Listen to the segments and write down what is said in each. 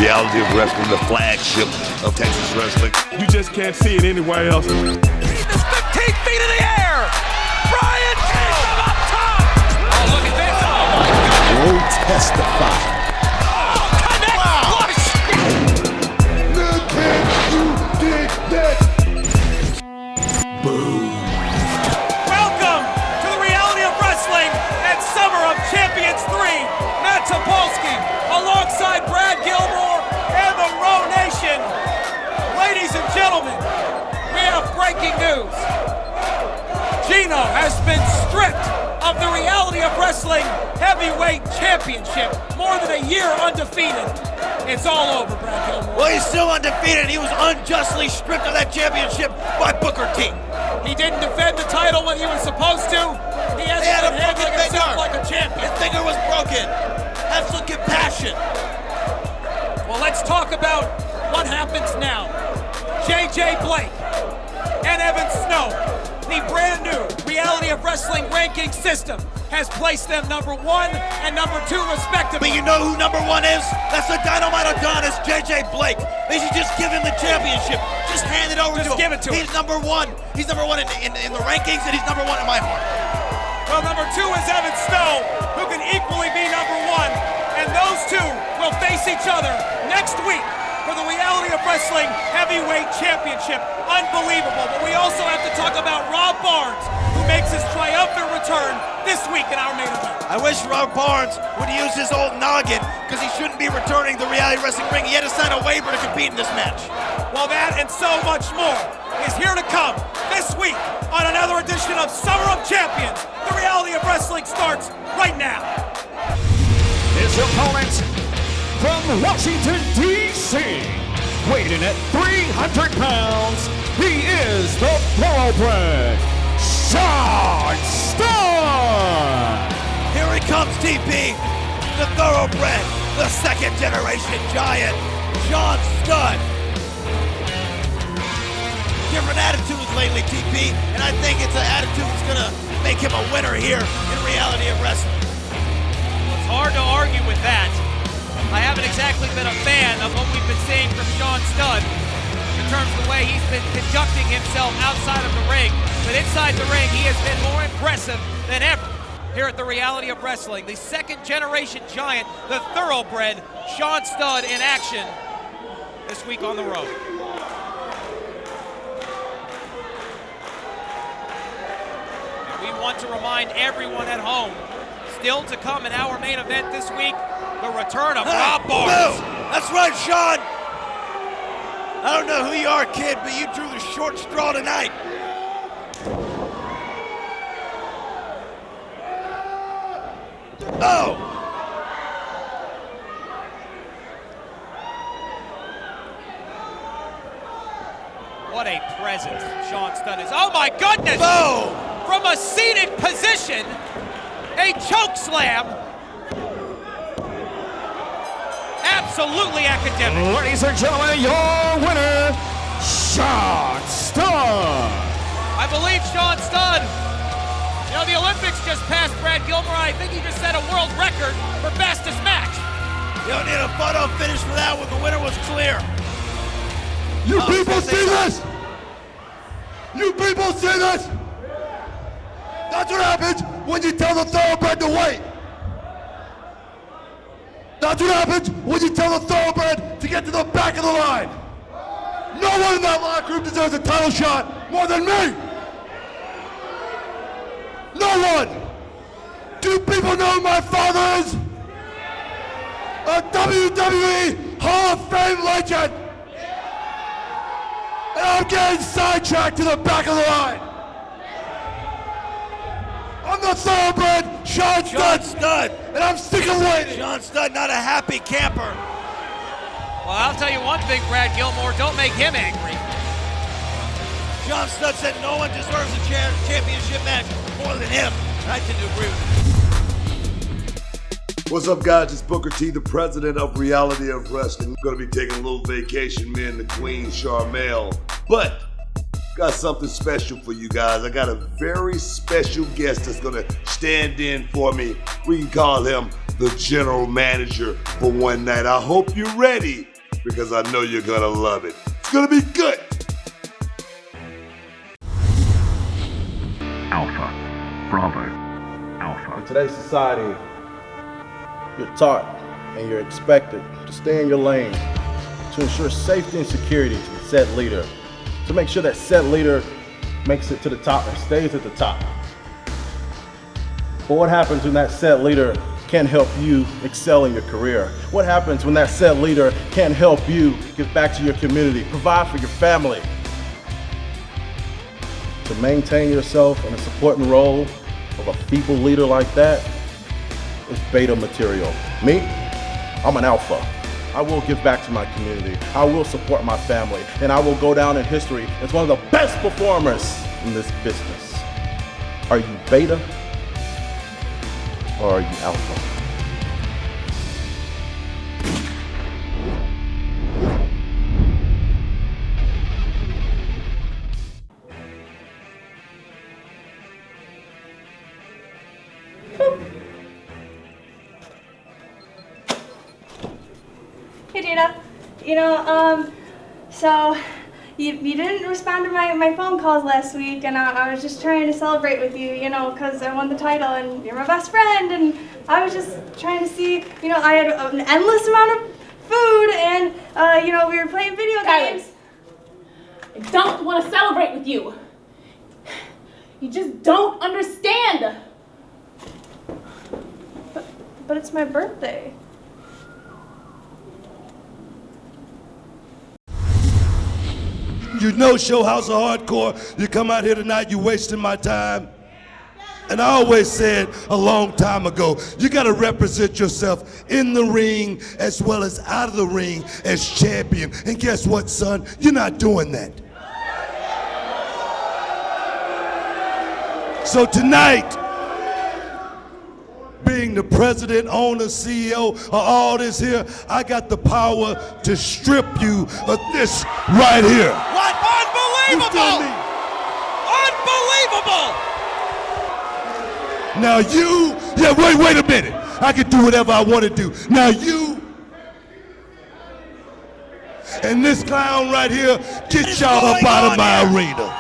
reality of wrestling, the flagship of Texas wrestling. You just can't see it anywhere else. He's 15 feet in the air. Brian takes him up top. Oh, look at this. Oh, my God. Will testify. Connect. Wow. Look at you did that. Boom. Welcome to the reality of wrestling at Summer of Champions 3. Matt Topolsky alongside Brad Gilmore and the Row Nation. Ladies and gentlemen, we have breaking news. Gino has been stripped of the reality of wrestling heavyweight championship. More than a year undefeated. It's all over, Brad Gilmore. Well, he's still undefeated. He was unjustly stripped of that championship by Booker T. He didn't defend the title when he was supposed to. He hasn't been handling himself like a champion. His finger was broken. Have some compassion. Well, let's talk about what happens now. JJ Blake and Evan Snow, the brand new reality of wrestling ranking system, has placed them number 1 and number 2 respectively. But you know who number 1 is? That's the Dynamite Adonis, JJ Blake. They should just give him the championship. Just hand it over to him. Just give it to him. He's number 1. He's number 1 in the rankings, and he's number 1 in my heart. Well, number 2 is Evan Snow, who can equally be number 1. And those two will face each other next week for the reality of wrestling heavyweight championship. Unbelievable. But we also have to talk about Rob Barnes, who makes his triumphant return this week in our main event. I wish Rob Barnes would use his old noggin, because he shouldn't be returning to the reality wrestling ring. He had to sign a waiver to compete in this match. Well, that and so much more is here to come this week on another edition of Summer of Champions. The reality of wrestling starts right now. His opponent from Washington, D.C., weighing at 300 pounds, he is the thoroughbred, Sean Stone! Here he comes, TP, the thoroughbred, the second generation giant, Sean Stud. Different attitudes lately, TP, and I think it's an attitude that's gonna make him a winner here in reality of wrestling. It's hard to argue with that. I haven't exactly been a fan of what we've been seeing from Sean Stud in terms of the way he's been conducting himself outside of the ring. But inside the ring, he has been more impressive than ever here at the reality of wrestling. The second generation giant, the thoroughbred, Sean Stud in action this week on the road. And we want to remind everyone at home, still to come in our main event this week, the return of Rob Barnes. That's right, Sean. I don't know who you are, kid, but you drew the short straw tonight. Oh! What a presence Sean Stud is. Oh my goodness! Oh! From a seated position, a choke slam. Absolutely academic. Ladies and gentlemen, your winner, Sean Stone. I believe Sean Stud. You know, the Olympics just passed Brad Gilmore. I think he just set a world record for fastest match. You don't need a photo finish for that one. The winner was clear. You people see this? You people see this? That's what happens when you tell the thoroughbred to wait. That's what happens when you tell the thoroughbred to get to the back of the line. No one in that locker room deserves a title shot more than me. No one. Do people know who my father is? A WWE Hall of Fame legend. And I'm getting sidetracked to the back of the line. I'm the thoroughbred, Sean Stud, and I'm sick of waiting. Sean Stud, not a happy camper. Well, I'll tell you one thing, Brad Gilmore, don't make him angry. Sean Stud said no one deserves a championship match more than him. And I tend to agree with him. What's up, guys? It's Booker T, the president of Reality of Wrestling. We're going to be taking a little vacation, me and the Queen, Charmel. But got something special for you guys. I got a very special guest that's going to stand in for me. We can call him the general manager for one night. I hope you're ready. because I know you're gonna love it. It's gonna be good. Alpha. Bravo. Alpha. In today's society, you're taught and you're expected to stay in your lane, to ensure safety and security to the said leader, to make sure that said leader makes it to the top and stays at the top. But what happens when that said leader can't help you excel in your career? What happens when that said leader can't help you give back to your community, provide for your family? To maintain yourself in a supporting role of a feeble leader like that is beta material. Me, I'm an alpha. I will give back to my community. I will support my family, and I will go down in history as one of the best performers in this business. Are you beta or are you alpha? Hey Dana, so you didn't respond to my phone calls last week, and I was just trying to celebrate with you, because I won the title and you're my best friend, and I was just trying to see, I had an endless amount of food, and, we were playing video games. I don't want to celebrate with you. You just don't understand. But it's my birthday. You know, Show House of Hardcore, you come out here tonight, you wasting my time. And I always said a long time ago, you gotta represent yourself in the ring as well as out of the ring as champion. And guess what, son? You're not doing that. So tonight, being the president, owner, CEO of all this here, I got the power to strip you of this right here. What? Unbelievable! Unbelievable! Now wait a minute. I can do whatever I want to do. Now you and this clown right here, get y'all up out of my arena.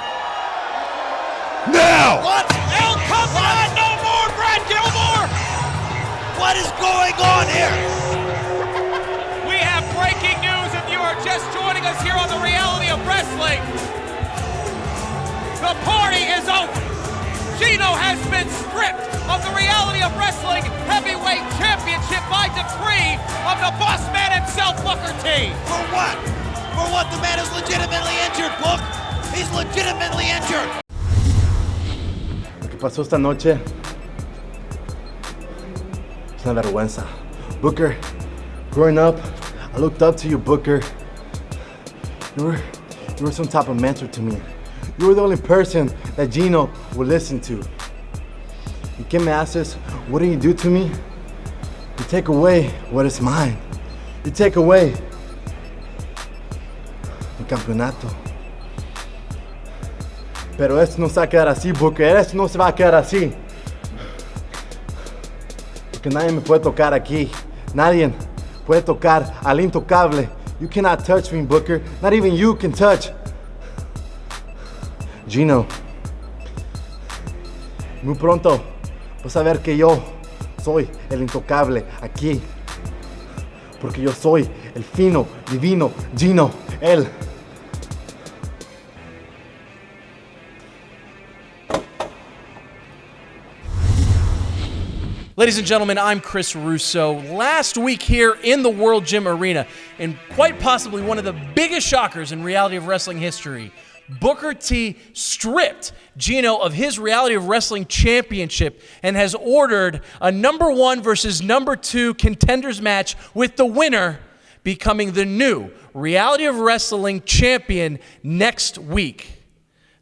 Now! What? El Capitan, no more, Brad Gilmore! What is going on here? We have breaking news if you are just joining us here on the Reality of Wrestling. The party is over. Gino has been stripped of the Reality of Wrestling Heavyweight Championship by decree of the boss man himself, Booker T. For what? For what? The man is legitimately injured, Book. He's legitimately injured. Lo que pasó esta noche es una vergüenza. Booker, growing up, I looked up to you, Booker. You were some type of mentor to me. You were the only person that Gino would listen to. ¿Y qué me haces? What do you do to me? You take away what is mine. You take away mi campeonato. Pero esto no se va a quedar así, Booker. Esto no se va a quedar así. Porque nadie me puede tocar aquí. Nadie puede tocar al intocable. You cannot touch me, Booker. Not even you can touch Gino. Muy pronto vas a ver que yo soy el intocable aquí. Porque yo soy el fino, divino Gino, él. Ladies and gentlemen, I'm Chris Russo. Last week here in the World Gym Arena, and quite possibly one of the biggest shockers in Reality of Wrestling history, Booker T stripped Gino of his Reality of Wrestling championship and has ordered a number 1 versus number 2 contenders match, with the winner becoming the new Reality of Wrestling champion next week.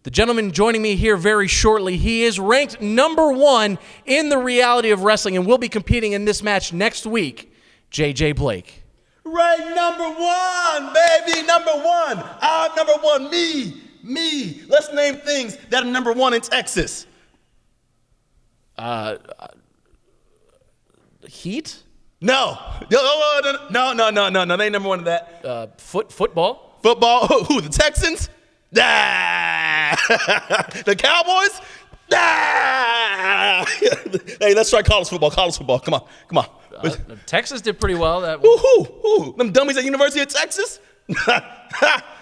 The gentleman joining me here very shortly, he is ranked number 1 in the Reality of Wrestling and will be competing in this match next week, JJ Blake. Ranked number 1, baby, number 1. I'm number 1, me. Let's name things that are number 1 in Texas. Heat? No. No. They ain't number one in that. Football? Football? Who? The Texans? Ah. The Cowboys? Ah. Hey, let's try college football. Come on. Texas did pretty well. Who? Them dummies at University of Texas?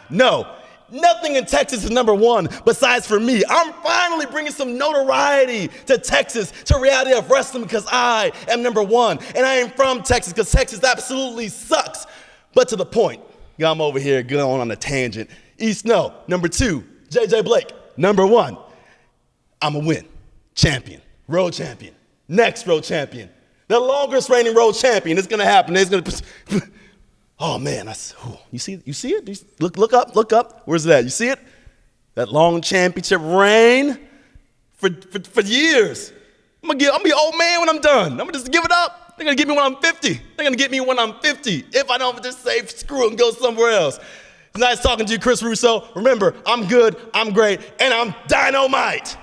No. Nothing in Texas is number one besides for me. I'm finally bringing some notoriety to Texas, to reality of wrestling, because I am number one. And I am from Texas because Texas absolutely sucks. But to the point, I'm over here going on a tangent. East Snow, number two. JJ Blake, number one. I'm a win. Champion. Road champion. Next road champion. The longest reigning road champion. It's going to happen. It's going to... Oh man, you see it? Look up. Where's that? You see it? That long championship reign for years. I'm gonna be an old man when I'm done. I'm gonna just give it up. They're gonna get me when I'm 50. They're gonna get me when I'm 50 if I don't just say screw it and go somewhere else. It's nice talking to you, Chris Russo. Remember, I'm good, I'm great, and I'm dynamite.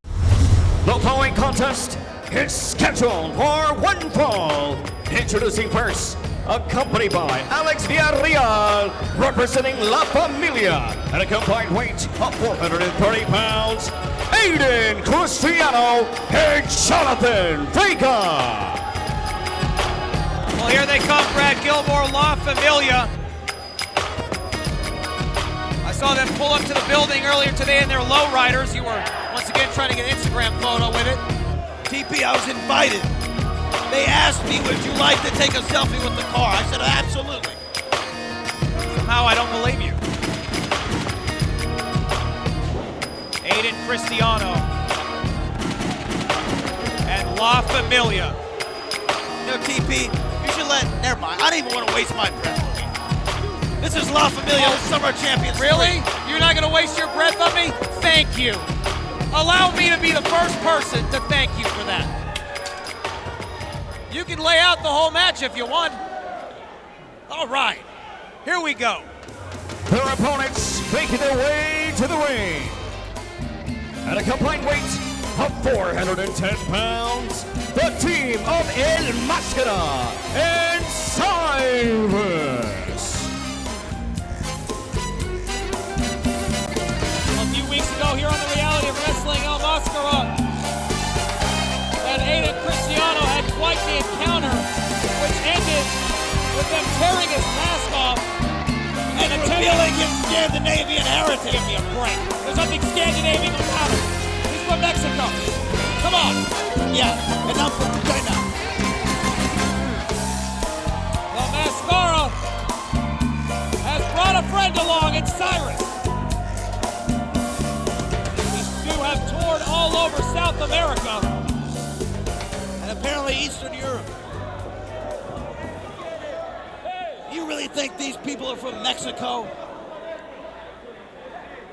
The following contest is scheduled for one fall. Introducing first, accompanied by Alex Villarreal, representing La Familia, at a combined weight of 430 pounds, Aiden Cristiano and Jonathan Vega. Well, here they come, Brad Gilmore, La Familia. I saw them pull up to the building earlier today in their lowriders. You were once again trying to get an Instagram photo with it. TP, I was invited. They asked me, would you like to take a selfie with the car? I said, absolutely. Somehow I don't believe you. Aiden Cristiano and La Familia. You know, TP, you should never mind. I don't even want to waste my breath. This is La Familia, Summer Champions. Really? You're not going to waste your breath on me? Thank you. Allow me to be the first person to thank you for that. You can lay out the whole match if you want. All right, here we go. Their opponents making their way to the ring. At a combined weight of 410 pounds, the team of El Máscara and Cyrus. A few weeks ago here on the Reality of Wrestling, El Máscara and Aiden Cristiano had quite the encounter, which ended with them tearing his mask off and revealing his Scandinavian heritage. Give me a break. There's nothing Scandinavian about him. He's from Mexico. Come on. Yeah, and I'm from China. Well, Mascara has brought a friend along in Cyrus. These two have toured all over South America. Apparently Eastern Europe. You really think these people are from Mexico?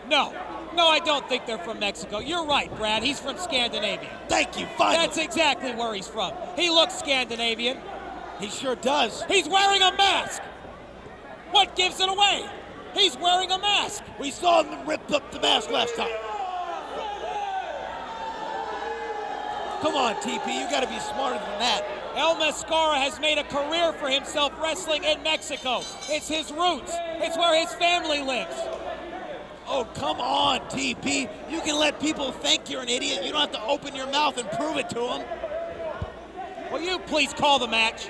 No, I don't think they're from Mexico. You're right, Brad. He's from Scandinavia. Thank you, finally. That's exactly where he's from. He looks Scandinavian. He sure does. He's wearing a mask. What gives it away? He's wearing a mask. We saw him rip up the mask last time. Come on, TP, you gotta be smarter than that. El Mascara has made a career for himself wrestling in Mexico. It's his roots. It's where his family lives. Oh, come on, TP. You can let people think you're an idiot. You don't have to open your mouth and prove it to them. Will you please call the match?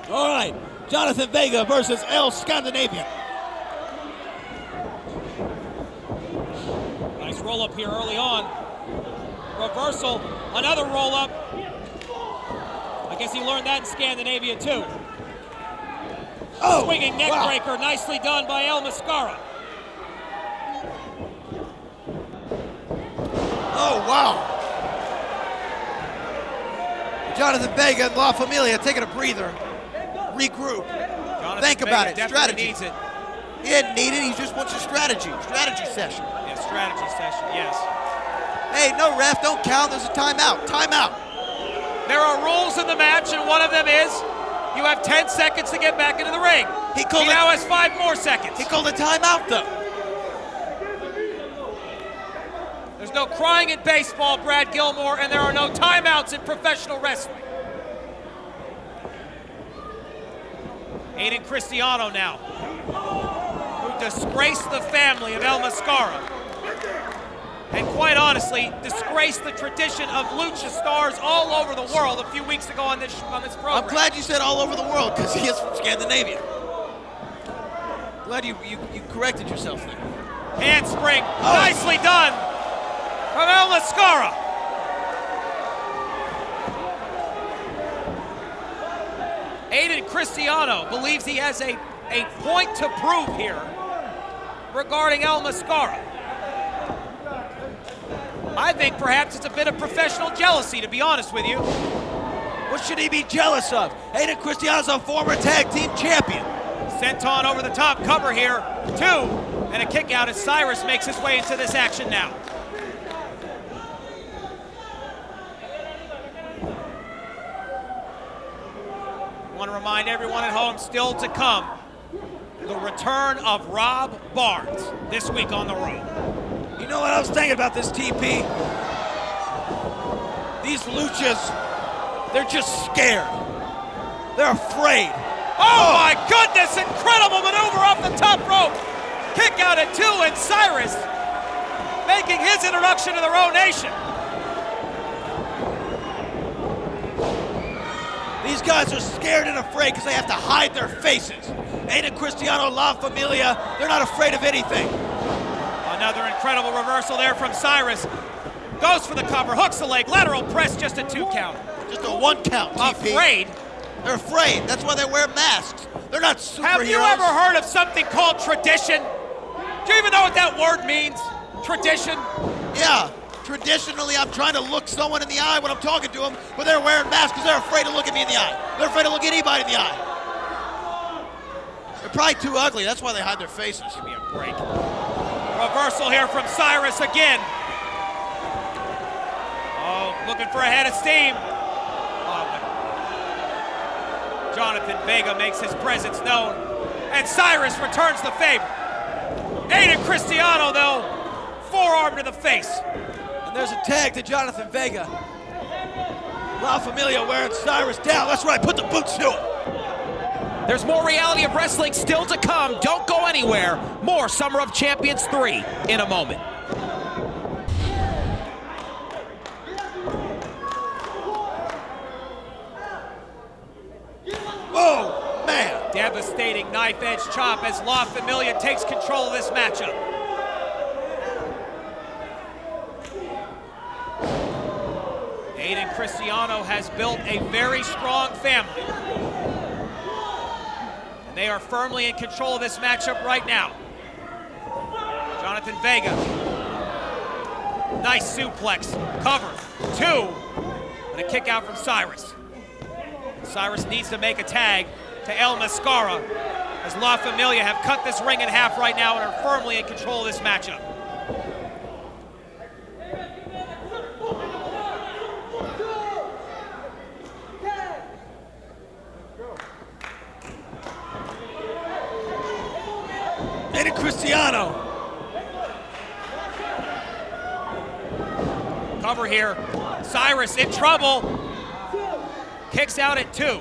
All right, Jonathan Vega versus El Scandinavian. Nice roll up here early on. Reversal, another roll up. I guess he learned that in Scandinavia too. Oh, swinging neck wow. breaker, nicely done by El Mascara. Oh, wow. Jonathan Vega and La Familia taking a breather. Regroup. Think about it. Strategy. Needs it. He didn't need it. He just wants a strategy. Strategy session. Yeah, strategy session, yes. Hey, no ref, don't count. There's a timeout. Timeout. There are rules in the match, and one of them is you have 10 seconds to get back into the ring. He now has 5 more seconds. He called a timeout, though. There's no crying in baseball, Brad Gilmore, and there are no timeouts in professional wrestling. Aiden Cristiano now, who disgraced the family of El Mascara. And quite honestly, disgraced the tradition of lucha stars all over the world a few weeks ago on this program. I'm glad you said all over the world, because he is from Scandinavia. Glad you corrected yourself there. Handspring, nicely done from El Mascara. Aiden Cristiano believes he has a point to prove here regarding El Mascara. I think perhaps it's a bit of professional jealousy, to be honest with you. What should he be jealous of? Aiden Cristiano's a former tag team champion. Senton over the top cover here, 2, and a kick out as Cyrus makes his way into this action now. I want to remind everyone at home, still to come, the return of Rob Barnes this week on the road. You know what I was thinking about this, TP? These luchas, they're just scared. They're afraid. Oh my goodness, incredible maneuver off the top rope. Kick out at 2, and Cyrus making his introduction to the Row Nation. These guys are scared and afraid because they have to hide their faces. Aiden Cristiano, La Familia, they're not afraid of anything. Another incredible reversal there from Cyrus. Goes for the cover, hooks the leg, lateral press, just a 2 count. Just a 1 count, TP. Afraid? They're afraid. That's why they wear masks. They're not superheroes. Have you ever heard of something called tradition? Do you even know what that word means? Tradition? Yeah. Traditionally, I'm trying to look someone in the eye when I'm talking to them, but they're wearing masks because they're afraid to look at me in the eye. They're afraid to look anybody in the eye. They're probably too ugly. That's why they hide their faces. Give me a break. Reversal here from Cyrus again. Oh, looking for a head of steam. Jonathan Vega makes his presence known, and Cyrus returns the favor. Aiden Cristiano, though, forearm to the face. And there's a tag to Jonathan Vega. La Familia wearing Cyrus down. That's right, put the boots to him. There's more reality of wrestling still to come. Don't go anywhere. More Summer of Champions 3 in a moment. Oh, man. Devastating knife-edge chop as La Familia takes control of this matchup. Aiden Cristiano has built a very strong family. And they are firmly in control of this matchup right now. Jonathan Vega. Nice suplex. Cover. 2. And a kick out from Cyrus. Cyrus needs to make a tag to El Mascara as La Familia have cut this ring in half right now and are firmly in control of this matchup. Aiden Cristiano. Cover here. Cyrus in trouble. Kicks out at 2.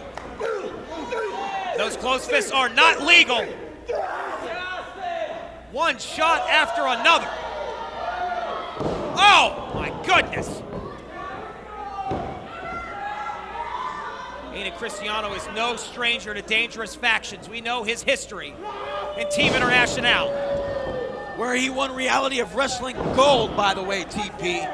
Those closed fists are not legal. One shot after another. Oh, my goodness. Aiden Cristiano is no stranger to dangerous factions. We know his history in Team International, where he won Reality of Wrestling gold, by the way, TP.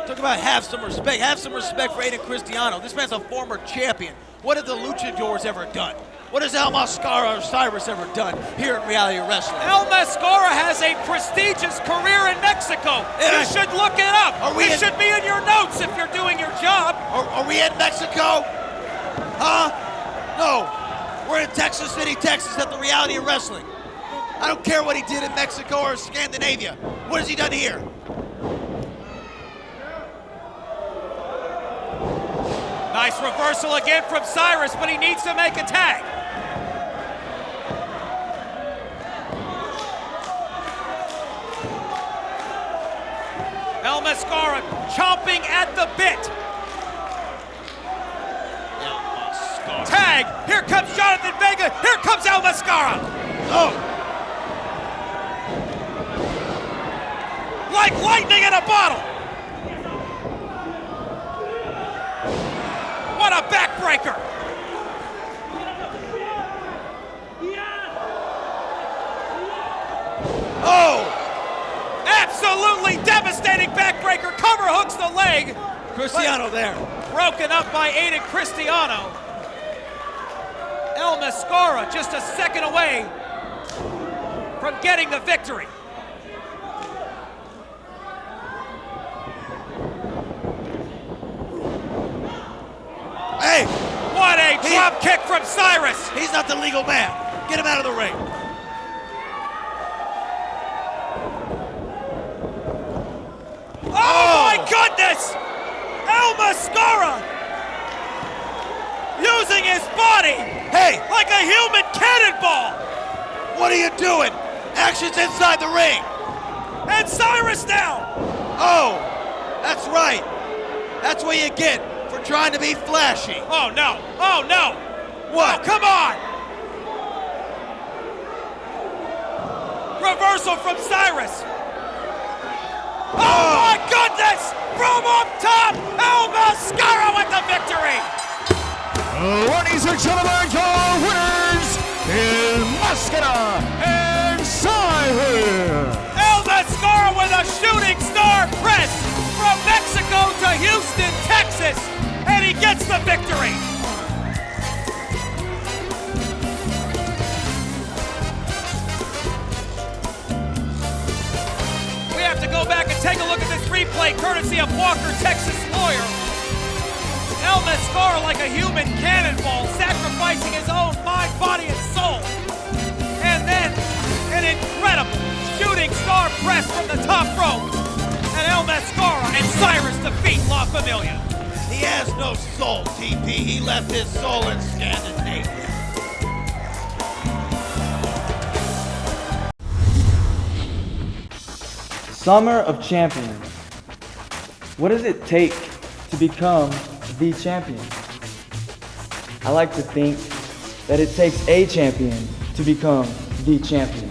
Talk about have some respect. Have some respect for Aiden Cristiano. This man's a former champion. What have the Luchadors ever done? What has El Mascara or Cyrus ever done here in Reality of Wrestling? El Mascara has a prestigious career in Mexico. You should look it up. It should be in your notes if you're doing your job. Are we in Mexico? Huh? No. We're in Texas City, Texas at the Reality of Wrestling. I don't care what he did in Mexico or Scandinavia. What has he done here? Nice reversal again from Cyrus, but he needs to make a tag. El Mascara chomping at the bit. Tag! Here comes Jonathan Vega! Here comes El Mascara! Oh! Like lightning in a bottle! What a backbreaker! Oh! Absolutely devastating backbreaker! Cover hooks the leg! Cristiano there. Broken up by Aiden Cristiano. El Mascara just a second away from getting the victory. Hey! What a drop kick from Cyrus! He's not the legal man. Get him out of the ring. Oh my goodness! El Mascara using his body, hey, like a human cannonball. What are you doing? Action's inside the ring. And Cyrus now. Oh, that's right. That's what you get for trying to be flashy. Oh no! Oh no! What? Oh, come on! Reversal from Cyrus. Oh my goodness! From up top, El Mascara with the victory! Ladies and gentlemen, your winners, El Mascara and Cyrus! El Mascara with a shooting star press from Mexico to Houston, Texas, and he gets the victory! We have to go back and take a look at this replay courtesy of Walker, Texas lawyer. El Mascara like a human cannonball, sacrificing his own mind, body, and soul. And then an incredible shooting star press from the top rope. And El Mascara and Cyrus defeat La Familia. He has no soul, TP. He left his soul in Scandinavia. Summer of Champions. What does it take to become the champion? I like to think that it takes a champion to become the champion.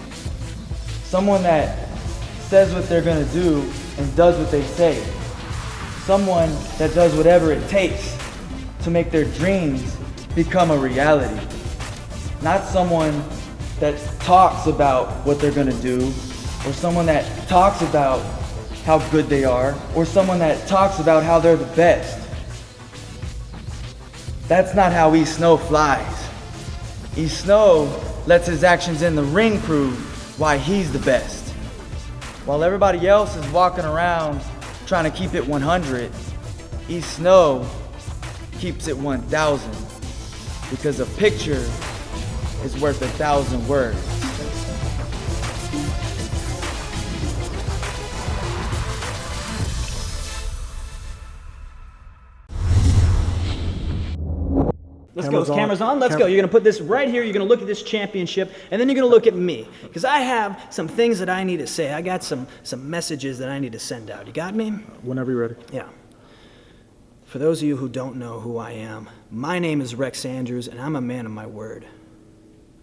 Someone that says what they're gonna do and does what they say. Someone that does whatever it takes to make their dreams become a reality. Not someone that talks about what they're gonna do, or someone that talks about how good they are, or someone that talks about how they're the best. That's not how E. Snow flies. E. Snow lets his actions in the ring prove why he's the best. While everybody else is walking around trying to keep it 100, E. Snow keeps it 1,000, because a picture is worth 1,000 words. Let's go. Camera's on. Let's go. You're going to put this right here. You're going to look at this championship, and then you're going to look at me, because I have some things that I need to say. I got some messages that I need to send out. You got me? Whenever you're ready. Yeah. For those of you who don't know who I am, my name is Rex Andrews, and I'm a man of my word.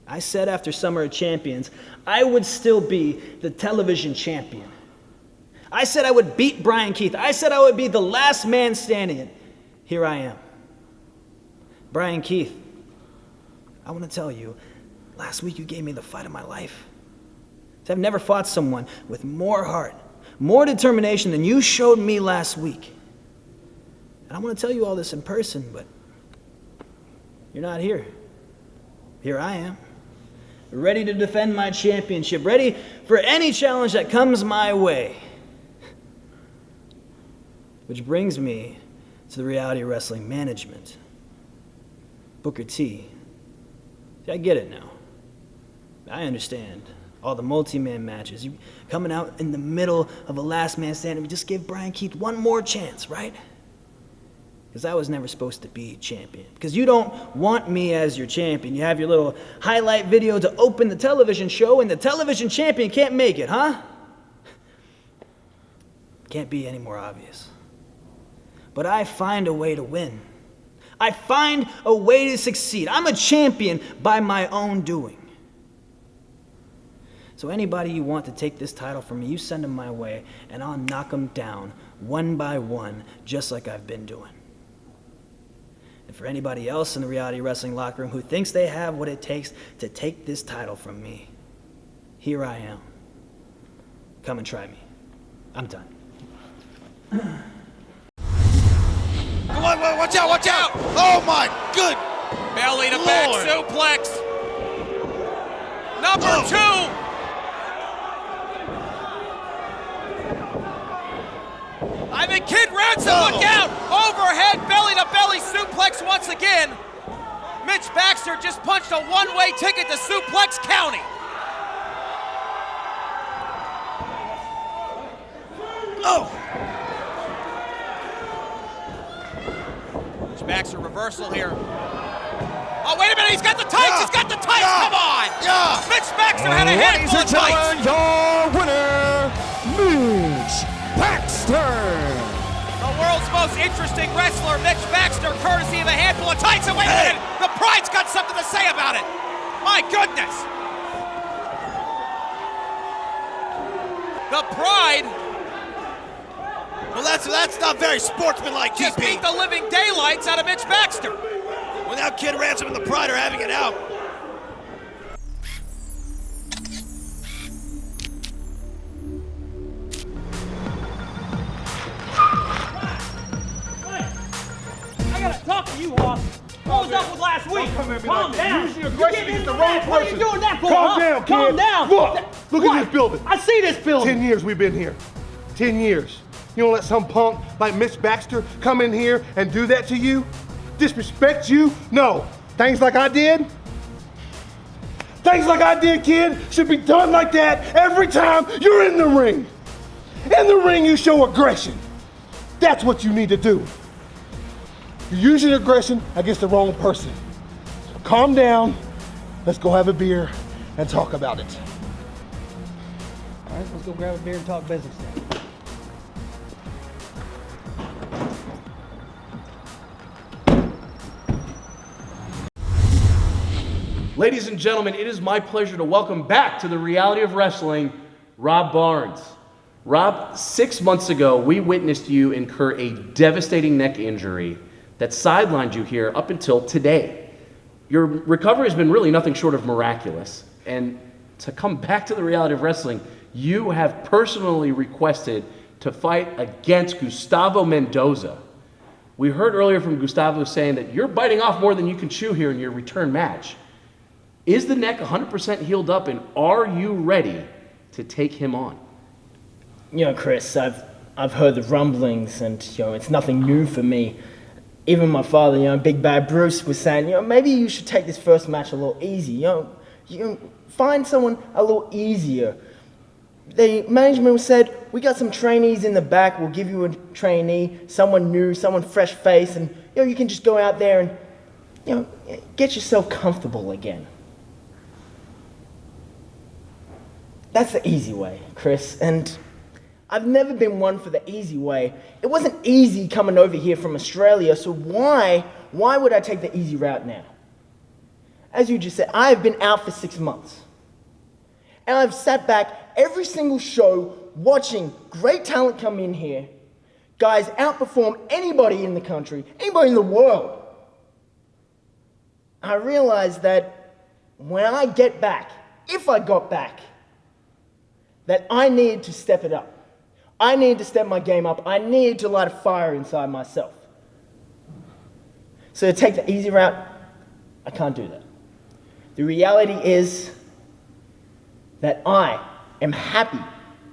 I said after Summer of Champions, I would still be the television champion. I said I would beat Brian Keith. I said I would be the last man standing. And here I am. Brian Keith, I want to tell you, last week you gave me the fight of my life. I've never fought someone with more heart, more determination than you showed me last week. And I want to tell you all this in person, but you're not here. Here I am, ready to defend my championship, ready for any challenge that comes my way. Which brings me to the reality of wrestling management. Booker T. See, I get it now. I understand. All the multi-man matches. You coming out in the middle of a last man standing. We just give Brian Keith one more chance, right? Because I was never supposed to be champion. Because you don't want me as your champion. You have your little highlight video to open the television show, and the television champion can't make it, huh? Can't be any more obvious. But I find a way to win. I find a way to succeed. I'm a champion by my own doing. So anybody you want to take this title from me, you send them my way, and I'll knock them down one by one, just like I've been doing. And for anybody else in the reality wrestling locker room who thinks they have what it takes to take this title from me, here I am. Come and try me. I'm done. Watch out, watch out! Oh my good Belly to back Lord. suplex. Number 2. I think Kid Ransom, look out! Overhead belly to belly suplex once again. Mitch Baxter just punched a one-way ticket to Suplex County. Oh! Mitch Baxter reversal here. Oh, wait a minute, he's got the tights, he's got the tights, come on! Yeah! Mitch Baxter had a handful of tights. Your winner, Mitch Baxter. The world's most interesting wrestler, Mitch Baxter, courtesy of a handful of tights. And wait a minute, the Pride's got something to say about it. My goodness. The Pride. Well, that's not very sportsmanlike, just TP. beat the living daylights out of Mitch Baxter. Well, now Kid Ransom and the Pride are having it out. I gotta talk to you, Hawk. What was up with last week? Calm down. Using aggression against the wrong person. What are you doing that for? Calm down, kid. Calm down. Look at this building. I see this building. 10 years we've been here. 10 years. You don't let some punk like Mitch Baxter come in here and do that to you? Disrespect you? No. Things like I did? Things like I did, kid, should be done like that every time you're in the ring. In the ring, you show aggression. That's what you need to do. You're using aggression against the wrong person. Calm down. Let's go have a beer and talk about it. All right, let's go grab a beer and talk business then. Ladies and gentlemen, it is my pleasure to welcome back to the reality of wrestling, Rob Barnes. Rob, 6 months ago, we witnessed you incur a devastating neck injury that sidelined you here up until today. Your recovery has been really nothing short of miraculous. And to come back to the reality of wrestling, you have personally requested to fight against Gustavo Mendoza. We heard earlier from Gustavo saying that you're biting off more than you can chew here in your return match. Is the neck 100% healed up, and are you ready to take him on? You know, Chris, I've heard the rumblings, and it's nothing new for me. Even my father, Big Bad Bruce, was saying, maybe you should take this first match a little easy. You find someone a little easier. The management said, we got some trainees in the back. We'll give you a trainee, someone new, someone fresh face, and you can just go out there and get yourself comfortable again. That's the easy way, Chris, and I've never been one for the easy way. It wasn't easy coming over here from Australia, so why would I take the easy route now? As you just said, I have been out for 6 months. And I've sat back every single show watching great talent come in here, guys outperform anybody in the country, anybody in the world. I realized that when I get back, if I got back, that I need to step it up. I need to step my game up. I need to light a fire inside myself. So to take the easy route, I can't do that. The reality is that I am happy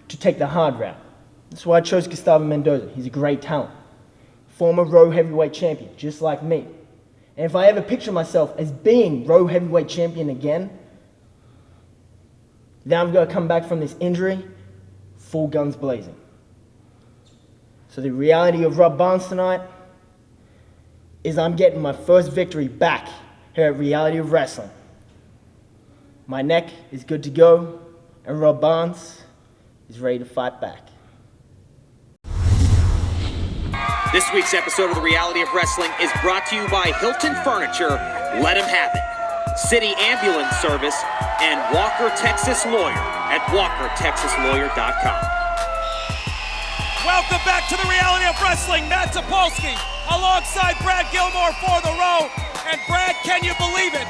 to take the hard route. That's why I chose Gustavo Mendoza. He's a great talent. Former Row Heavyweight Champion, just like me. And if I ever picture myself as being Row Heavyweight Champion again, then I'm going to come back from this injury full guns blazing. So the reality of Rob Barnes tonight is I'm getting my first victory back here at Reality of Wrestling. My neck is good to go, and Rob Barnes is ready to fight back. This week's episode of The Reality of Wrestling is brought to you by Hilton Furniture, Let 'Em Have It, City Ambulance Service, and Walker Texas Lawyer at walkertexaslawyer.com. Welcome back to The Reality of Wrestling. Matt Topolsky alongside Brad Gilmore for the row. And Brad, can you believe it?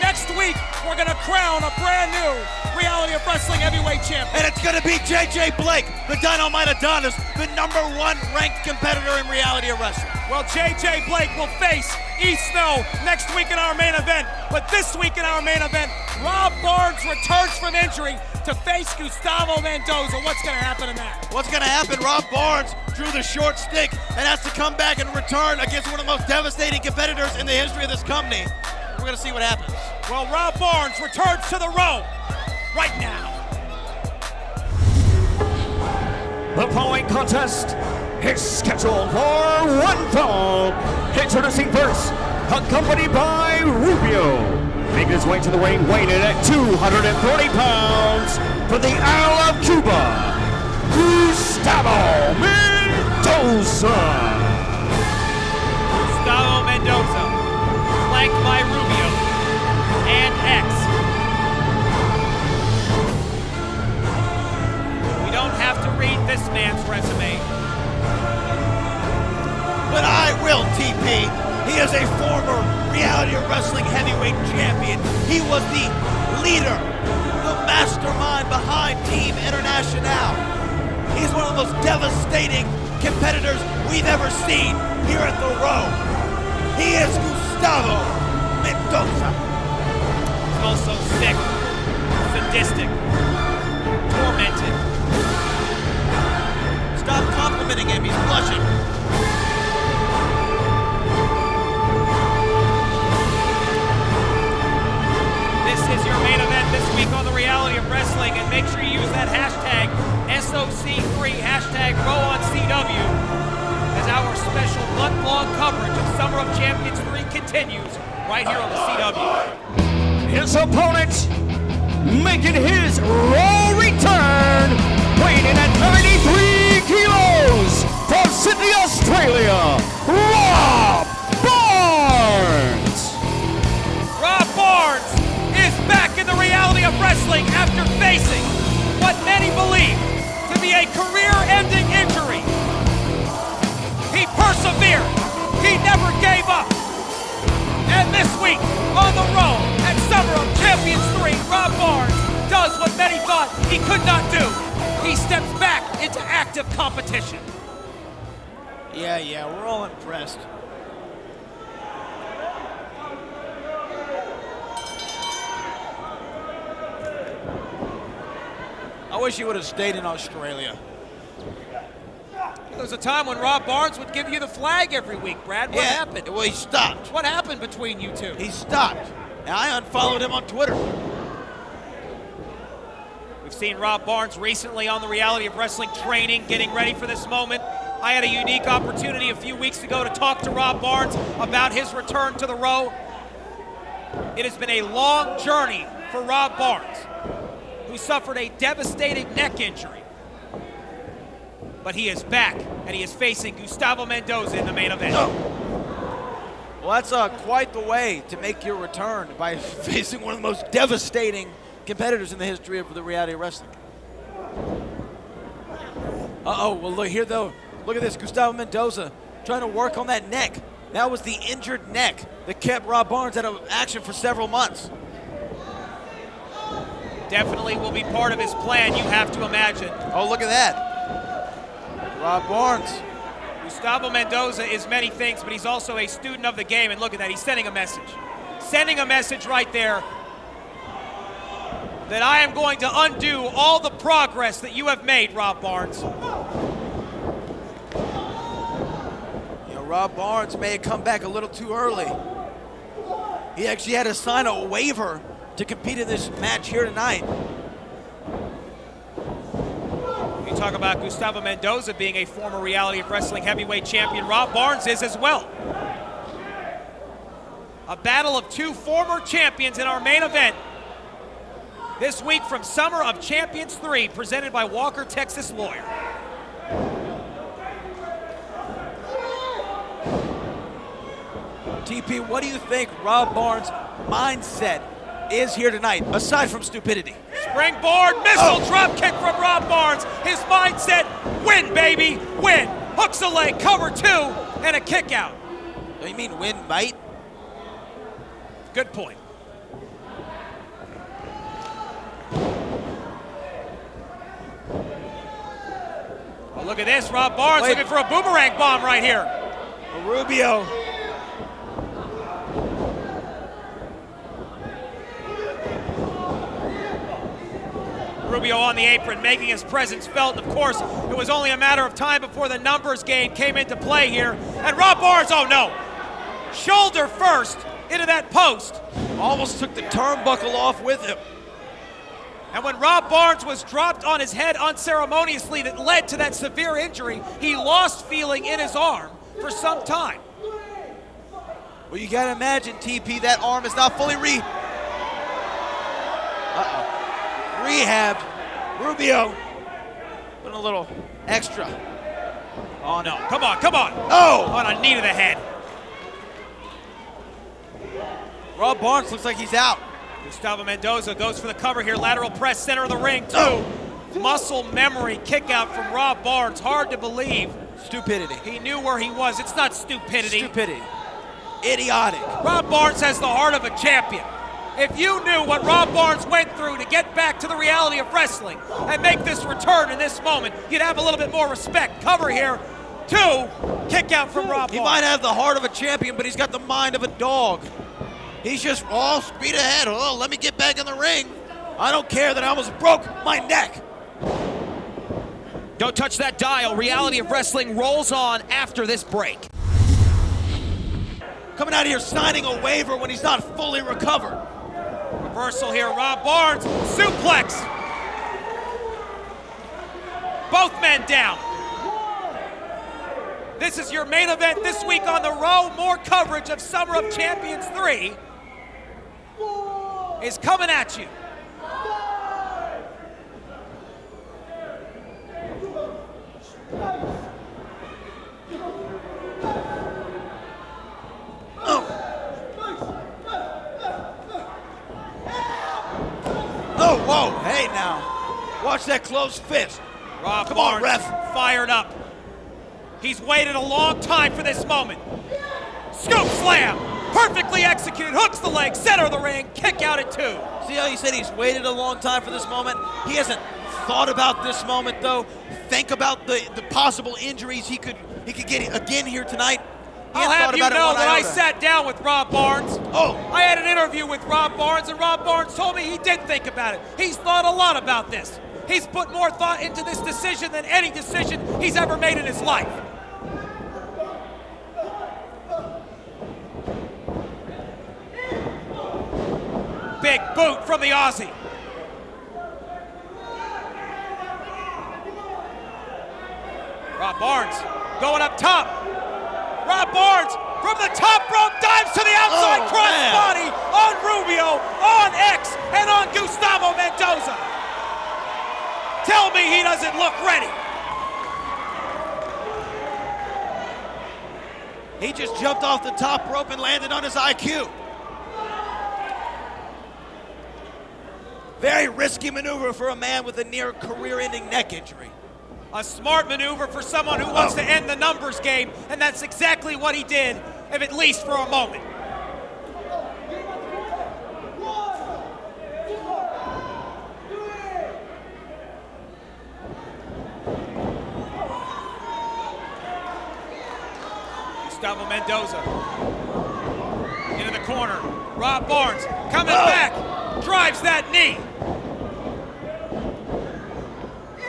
Next week, we're going to crown a brand new Reality of Wrestling heavyweight champion. And it's going to be J.J. Blake, the Dynamite Adonis, the #1 ranked competitor in Reality of Wrestling. Well, J.J. Blake will face E. Snow next week in our main event. But this week in our main event, Rob Barnes returns from injury to face Gustavo Mendoza. What's going to happen in that? What's going to happen? Rob Barnes drew the short stick and has to come back and return against one of the most devastating competitors in the history of this company. We're going to see what happens. Well, Rob Barnes returns to the row right now. The following contest is scheduled for one fall. Introducing first, accompanied by Rubio. Making his way to the ring, weighing in at 240 pounds, from the Isle of Cuba, Gustavo Mendoza. Gustavo Mendoza, flanked by Rubio and X. We don't have to read this man's resume. But I will, TP. He is a former Reality of Wrestling heavyweight champion. He was the leader, the mastermind behind Team International. He's one of the most devastating competitors we've ever seen here at the Row. He is Gustavo Mendoza. He's also sick, sadistic, tormented. Stop complimenting him, he's blushing. This is your main event this week on The Reality of Wrestling, and make sure you use that hashtag SOC3, hashtag RowOnCW, as our special month-long coverage of Summer of Champions 3 continues right here on the CW. His opponent, making his Raw return, weighing in at 93 kilos, from Sydney, Australia, Rob Barnes. Rob Barnes is back in the Reality of Wrestling after facing what many believe to be a career-ending injury. He persevered. He never gave up. And this week on the Row at Summer of Champions 3, Rob Barnes does what many thought he could not do. He steps back into active competition. Yeah, we're all impressed. I wish you would have stayed in Australia. There was a time when Rob Barnes would give you the flag every week, Brad. What happened? Well, he stopped. What happened between you two? He stopped. And I unfollowed him on Twitter. We've seen Rob Barnes recently on the Reality of Wrestling training, getting ready for this moment. I had a unique opportunity a few weeks ago to talk to Rob Barnes about his return to the Row. It has been a long journey for Rob Barnes, who suffered a devastating neck injury. But he is back, and he is facing Gustavo Mendoza in the main event. Well, that's quite the way to make your return, by facing one of the most devastating competitors in the history of the Reality of Wrestling. Well, look here, though. Look at this, Gustavo Mendoza trying to work on that neck. That was the injured neck that kept Rob Barnes out of action for several months. Definitely will be part of his plan, you have to imagine. Oh, look at that. Rob Barnes. Gustavo Mendoza is many things, but he's also a student of the game, and look at that, he's sending a message. Sending a message right there that I am going to undo all the progress that you have made, Rob Barnes. You know, Rob Barnes may have come back a little too early. He actually had to sign a waiver to compete in this match here tonight. You talk about Gustavo Mendoza being a former Reality of Wrestling heavyweight champion. Rob Barnes is as well. A battle of two former champions in our main event this week from Summer of Champions 3, presented by Walker Texas Lawyer. TP, what do you think Rob Barnes' mindset is here tonight, aside from stupidity? Springboard missile drop kick from Rob Barnes. His mindset, win, baby, win. Hooks a leg, cover 2, and a kick out. Do you mean win, mate? Good point. Oh, look at this, Rob Barnes looking for a boomerang bomb right here. Rubio. Rubio on the apron, making his presence felt. And of course, it was only a matter of time before the numbers game came into play here. And Rob Barnes, oh no, shoulder first into that post. Almost took the turnbuckle off with him. And when Rob Barnes was dropped on his head unceremoniously that led to that severe injury, he lost feeling in his arm for some time. Well, you gotta imagine, TP, that arm is not fully rehabbed. Rubio putting a little extra. Oh no, come on, come on. Oh! On a knee to the head. Rob Barnes looks like he's out. Gustavo Mendoza goes for the cover here. Lateral press, center of the ring, 2. Muscle memory kick out from Rob Barnes. Hard to believe. Stupidity. He knew where he was. It's not stupidity. Stupidity. Idiotic. Rob Barnes has the heart of a champion. If you knew what Rob Barnes went through to get back to the reality of wrestling and make this return in this moment, you'd have a little bit more respect. Cover here, 2. Kick out from Rob Barnes. He might have the heart of a champion, but he's got the mind of a dog. He's just all speed ahead. Oh, let me get back in the ring. I don't care that I almost broke my neck. Don't touch that dial. Reality of Wrestling rolls on after this break. Coming out here signing a waiver when he's not fully recovered. Reversal here, Rob Barnes, suplex. Both men down. This is your main event this week on the Row. More coverage of Summer of Champions 3 is coming at you. Oh, whoa, hey now. Watch that closed fist. Rob Come Barnes on, ref. Fired up. He's waited a long time for this moment. Scoop slam. Perfectly executed. Hooks the leg. Center of the ring. Kick out at 2. See how he said he's waited a long time for this moment? He hasn't thought about this moment, though. Think about the possible injuries he could get again here tonight. I'll have you know that I sat down with Rob Barnes. Oh. I had an interview with Rob Barnes, and Rob Barnes told me he did think about it. He's thought a lot about this. He's put more thought into this decision than any decision he's ever made in his life. Big boot from the Aussie. Rob Barnes going up top. Rob Barnes from the top rope dives to the outside crossbody on Rubio, on X, and on Gustavo Mendoza. Tell me he doesn't look ready. He just jumped off the top rope and landed on his IQ. Very risky maneuver for a man with a near career-ending neck injury. A smart maneuver for someone who wants to end the numbers game, and that's exactly what he did, if at least for a moment. Gustavo Mendoza into the corner. Rob Barnes coming back, drives that knee.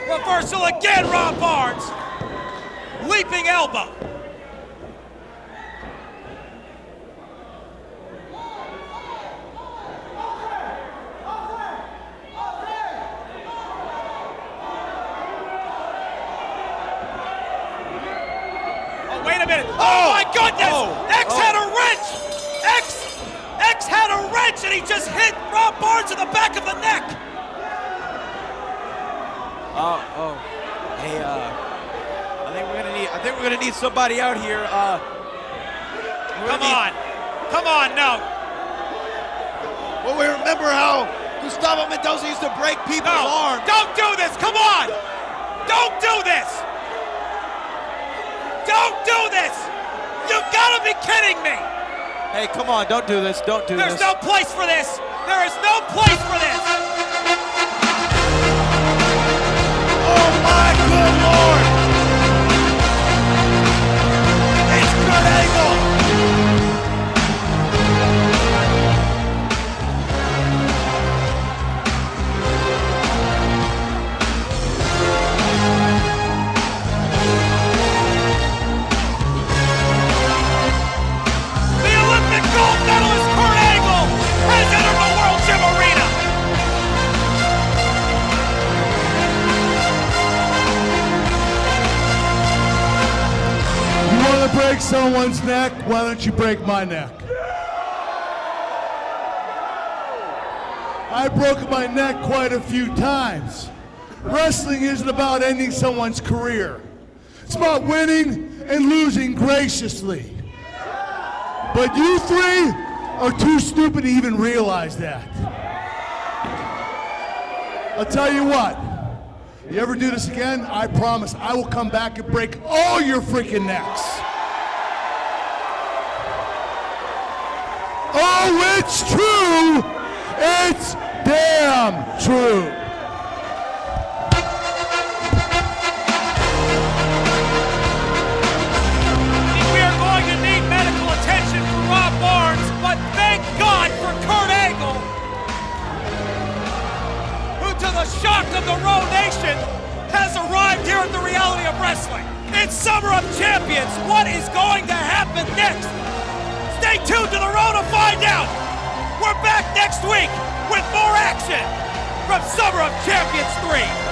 Reversal again, Rob Barnes. Leaping elbow. Oh, wait a minute. Oh my goodness! X had a wrench! X had a wrench and he just hit Rob Barnes in the back of the neck. Hey, I think we're gonna need somebody out here. Come on. Come on, no. Well, we remember how Gustavo Mendoza used to break people's arms. Don't do this, come on! Don't do this! Don't do this! You've got to be kidding me! Hey, come on, don't do this, don't do this. There's no place for this! There is no place for this! Oh my good Lord! It's Kurt Angle! Gold medalist Kurt Angle has entered the World Gym Arena. You want to break someone's neck? Why don't you break my neck? I broke my neck quite a few times. Wrestling isn't about ending someone's career. It's about winning and losing graciously. But you three are too stupid to even realize that. I'll tell you what, you ever do this again, I promise I will come back and break all your freaking necks. Oh, it's true. It's damn true. We are going to need medical attention for Rob Barnes, but thank God for Kurt Angle, who, to the shock of the Row Nation, has arrived here at the Reality of Wrestling. It's Summer of Champions. What is going to happen next? Stay tuned to the Row to find out. We're back next week with more action from Summer of Champions 3.